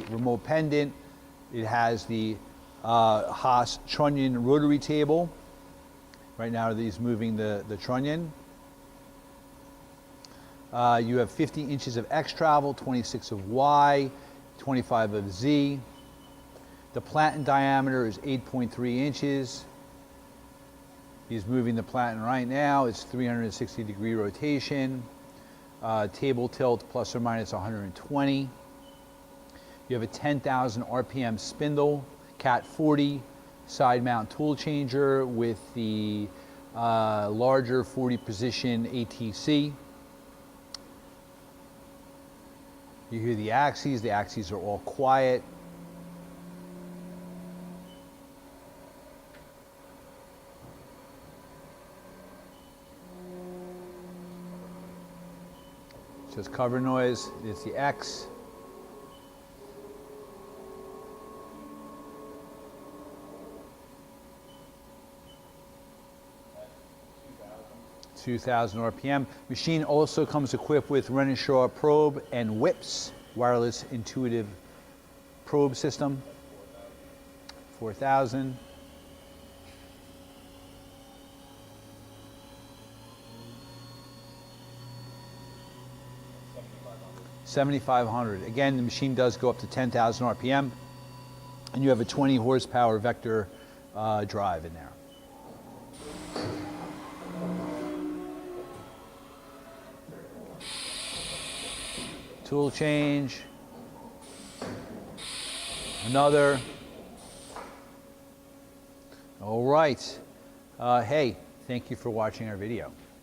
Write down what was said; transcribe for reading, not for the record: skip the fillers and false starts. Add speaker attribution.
Speaker 1: remote pendant. It has the Haas Trunnion rotary table. Right now he's moving the Trunnion. You have 50 inches of X travel, 26 of Y, 25 of Z. The Platen diameter is 8.3 inches. He's moving the Platen right now. It's 360-degree rotation. Table tilt plus or minus 120. You have a 10,000 RPM spindle, Cat 40 side mount tool changer with the larger 40 position ATC. You hear the axes are all quiet. It says cover noise, it's the X. $2,000 RPM. Machine also comes equipped with Renishaw probe and whips, wireless intuitive probe system. 4,000. $7,500. Again, the machine does go up to 10,000 RPM, and you have a 20 horsepower vector drive in there. Tool change. Another. All right. Hey, thank you for watching our video.